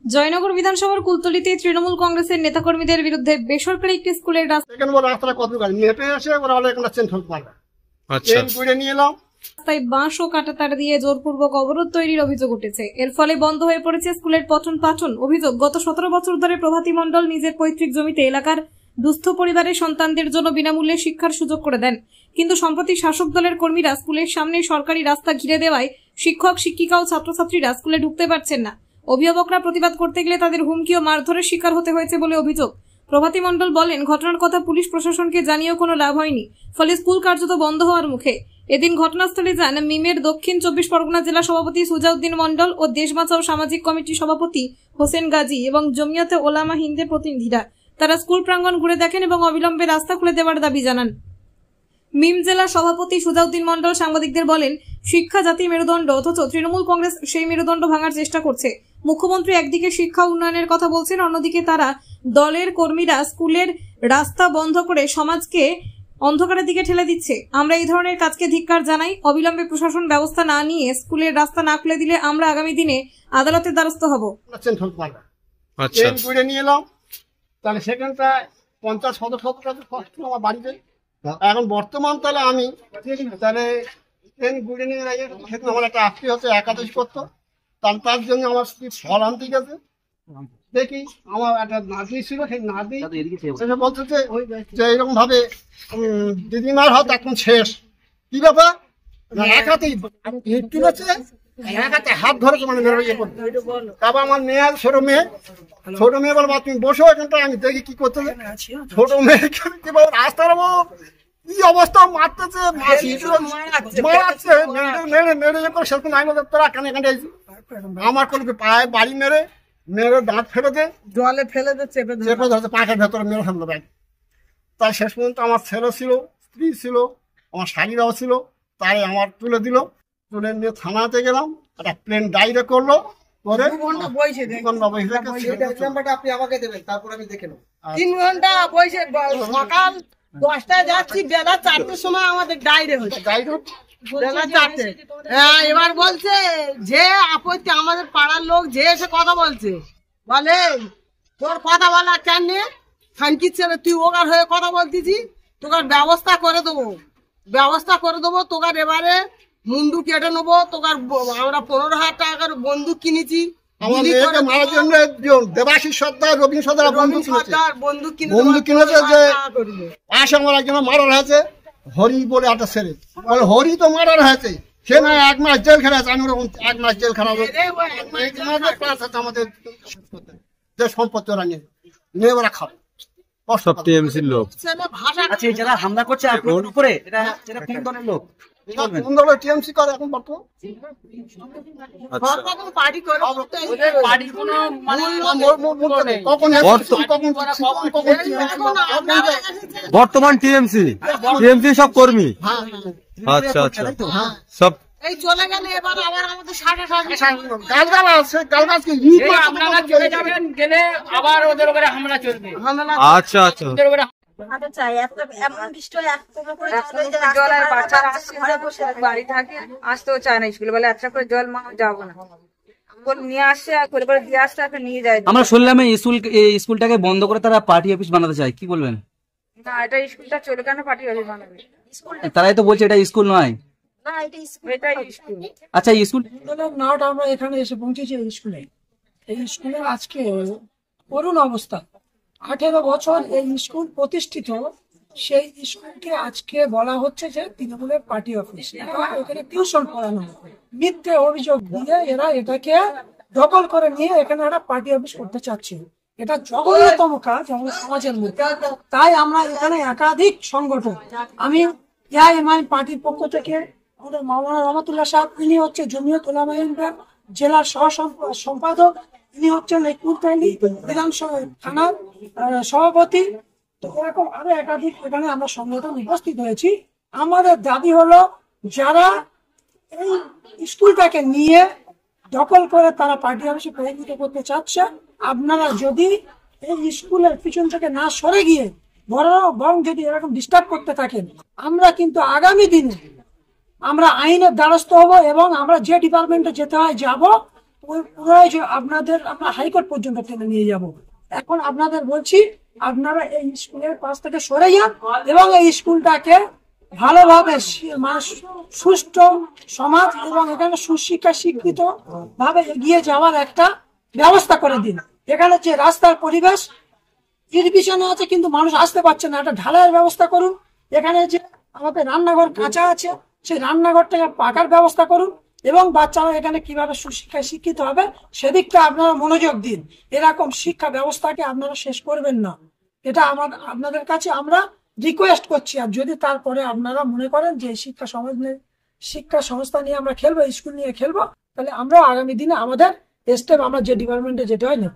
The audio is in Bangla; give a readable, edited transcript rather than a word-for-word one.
জয়নগর বিধানসভার কুলতলিতে তৃণমূল কংগ্রেসের নেতাকর্মীদের বিরুদ্ধে বেসরকারি একটি স্কুলের রাস্তায় বাঁশ ও কাঁটাতার দিয়ে জোরপূর্বক অবরোধ তৈরির অভিযোগ উঠেছে। এর ফলে বন্ধ হয়ে পড়েছে স্কুলের পঠন পাঠন। অভিযোগ, গত 17 বছর ধরে প্রভাতী মণ্ডল নিজের পৈতৃক জমিতে এলাকার দুস্থ পরিবারের সন্তানদের জন্য বিনামূল্যে শিক্ষার সুযোগ করে দেন, কিন্তু সম্প্রতি শাসক দলের কর্মীরা স্কুলের সামনে সরকারি রাস্তা ঘিরে দেওয়ায় শিক্ষক শিক্ষিকা ও ছাত্রছাত্রীরা স্কুলে ঢুকতে পারছেন না। অভিভাবকরা প্রতিবাদ করতে গেলে তাদের হুমকি ও মারধরের শিকার হতে হয়েছে বলে অভিযোগ। প্রভাতী মণ্ডল বলেন, ঘটনার কথা পুলিশ প্রশাসনকে জানিয়েও কোনো লাভ হয়নি, ফলে স্কুল কার্যত বন্ধ হওয়ার মুখে। এদিন ঘটনাস্থলে যান মিমের দক্ষিণ 24 পরগনা জেলা সভাপতি সুজাউদ্দিন মণ্ডল ও দেশ বাঁচাও সামাজিক কমিটির সভাপতি হোসেন গাজী এবং জমিয়তে ওলামা হিন্দের প্রতিনিধিরা। তারা স্কুল প্রাঙ্গণ ঘুরে দেখেন এবং অবিলম্বে রাস্তা খুলে দেওয়ার দাবি জানান। মিম জেলা সভাপতি সুজাউদ্দিন মণ্ডল সাংবাদিকদের বলেন, শিক্ষা জাতি মেরুদণ্ড, অথচ তৃণমূল কংগ্রেস সেই মেরুদণ্ড ভাঙার চেষ্টা করছে। মুখ্যমন্ত্রী একদিকে শিক্ষা উন্নয়নের কথা বলছেন, অন্যদিকে তারা দলের কর্মীরা স্কুলের রাস্তা বন্ধ করে সমাজকে অন্ধকারের দিকে ঠেলে দিচ্ছে। আমরা এই ধরনের কাজকে ধিক্কার জানাই। অবিলম্বে প্রশাসন ব্যবস্থা না নিয়ে স্কুলের রাস্তা না খুলে দিলে আমরা আগামী দিনে আদালতের দ্বারস্থ হব। তাহলে সেখানটা 50 আমার বাড়িতে এখন বর্তমান তাহলে আমি তাহলে ট্রেন ঘুরে নিয়ে সেখানে আমার একটা আত্মীয় হচ্ছে একাদশ করতো, তার জন্য আমার স্ত্রী ফল আনতে গেছে। দেখি আমার একটা নাতি ছিল, সেই নাতি বলছে যে এরকম ভাবে দিদিমার হাত এখন শেষ। কি ব্যাপার, এক হাতেই এক হাতে হাত ধরেছে, মানে ইয়ে করতে। তারপর আমার মেয়ে আর ছোট মেয়ে বলবো তুমি বসো এখানটা, আমি দেখি কি করতে। ছোট মেয়ে কি বল রাস্তার কি অবস্থা, মারতেছে মারাচ্ছে, মেরে সেরকম আমি তোরা কানে কানে আমার কোনো পায়ে বাড়ি মেরে দাঁত ফেলে দে, জলে ফেলে দে, চেপে ধরছে পাখের ভেতরে মেরে ফেললো ব্যাগ। তাই শেষ পর্যন্ত আমার ছেলে ছিল, স্ত্রী ছিল, আমার শাড়িরাও ছিল, তাই আমার তুলে দিল। তুলে নিয়ে থানাতে গেলাম, একটা প্লেন ডাইরেক্ট করলো করে 3 ঘন্টা বসে সকাল 10টায় যাচ্ছি, বেলা 4টের সময় আমাদের ডাইরে হচ্ছে। বেলা 4টে এবার বলছে যে আপত্তি, আমাদের পাড়ার লোক যে এসে কথা বলছে, বলে তোর কথা বলা কেন খানকি ছেলে, তুই ওকার হয়ে কথা বলতেছি, তোকার ব্যবস্থা করে দেবো তোকার এবারে মুন্ডু কেটে নেবো। তোকার আমরা 15,000 টাকার বন্দুক কিনেছি, দেবাশিস সর্দার, রবীন্দ্র সর্দার বন্দুক কিনেছে। যে পাশে আমার একজন মারার হয়েছে, হরি বলে একটা ছেলে, হরি তো মারার হয়েছে, সে না 1 মাস জেল খেলা আছে, আমি 1 মাস জেল খেলা আমাদের যে সম্পত্তি ওরা নিয়ে ওরা খাবে। টিএমসির লোক যারা হামলা করছে আপনার উপরে, এটা কোন দলের লোক? টিএমসি করে এখন বর্তমান বর্তমান টিএমসি সব কর্মী। আচ্ছা আচ্ছা, সব এই চলে গেলে এবার আবার আমাদের আচ্ছা আচ্ছা। বাড়ি থাকে, আসতেও চায় না স্কুলে, বলে আচ্ছা করে জল মা যাবো না, নিয়ে আসছে করে দিয়ে আসতে নিয়ে যায়। আমরা শুনলাম এই স্কুলটাকে বন্ধ করে তারা পার্টি অফিস বানাতে চায়, কি বলবেন? না, এটা স্কুলটা চলে কেন পার্টি অফিস বানাবে? তারাই তো বলছে এটা স্কুল নয়। আচ্ছা, স্কুল নাওটা আমরা এখানে এসে পৌঁছেছি এই স্কুলে আজকে করুণ অবস্থা। 18 বছর এই স্কুল প্রতিষ্ঠিত, সেই স্কুলকে আজকে বলা হচ্ছে যে তৃণমূলের পার্টি অফিস। এখানে টিউশন পড়ানো, মিথ্যে অভিযোগ দিয়ে এরা এটাকে দখল করে নিয়ে এখানে একটা পার্টি অফিস করতে চাচ্ছে। এটা জঘন্যতম কাজ আমাদের সমাজের মধ্যে। তাই আমরা এখানে একাধিক সংগঠন, আমি এআইএমআই পার্টির পক্ষ থেকে আমাদের মাওলানা রহমতুল্লাহ সাহেব, ইনি হচ্ছে জমিয়ত ওলামা হিন্দের জেলার সহ সম্পাদক, ইনি হচ্ছেন এই কুলতলি বিধানসভা থানার সভাপতি। তো এরকম আরো একাধিক এখানে আমরা সংগঠন উপস্থিত হয়েছি। আমাদের দাবি হলো, যারা এই স্কুলটাকে নিয়ে দখল করে তারা পার্টি অফিসে পরিণত করতে চাচ্ছে, আপনারা যদি এই স্কুলের পিছন থেকে না সরে গিয়ে বরং যদি এরকম ডিস্টার্ব করতে থাকেন, আমরা কিন্তু আগামী দিনে আমরা আইনের দ্বারস্থ হব এবং আমরা যে ডিপার্টমেন্টে যেতে হয় যাব। পুনরায় আপনাদের আমরা হাইকোর্ট পর্যন্ত টেনে নিয়ে যাব। এখন আপনাদের বলছি, আপনারা এই স্কুলের পাশ থেকে সরে যান এবং এই স্কুলটাকে ভালোভাবে সুষ্ঠু সমাজ এবং এখানে সুশিক্ষা শিক্ষিত ভাবে এগিয়ে যাওয়ার একটা ব্যবস্থা করে দিন। এখানে যে রাস্তার পরিবেশ এর পিছনে আছে কিন্তু মানুষ আসতে পারছে না, একটা ঢালাইয়ের ব্যবস্থা করুন। এখানে যে আমাদের রান্নাঘর কাঁচা আছে, সেই রান্নাঘরটাকে পাকার ব্যবস্থা করুন এবং বাচ্চারা এখানে কিভাবে সুশিক্ষায় শিক্ষিত হবে সেদিকটা আপনারা মনোযোগ দিন। এরকম শিক্ষা ব্যবস্থাকে আপনারা শেষ করবেন না, এটা আপনাদের কাছে আমরা রিকোয়েস্ট করছি। আর যদি তারপরে আপনারা মনে করেন যে শিক্ষা সংস্থা নিয়ে আমরা খেলবো, স্কুল নিয়ে খেলবো, তাহলে আমরা আগামী দিনে আমাদের স্টেপ আমরা যে ডিপার্টমেন্টে যেতে হয় না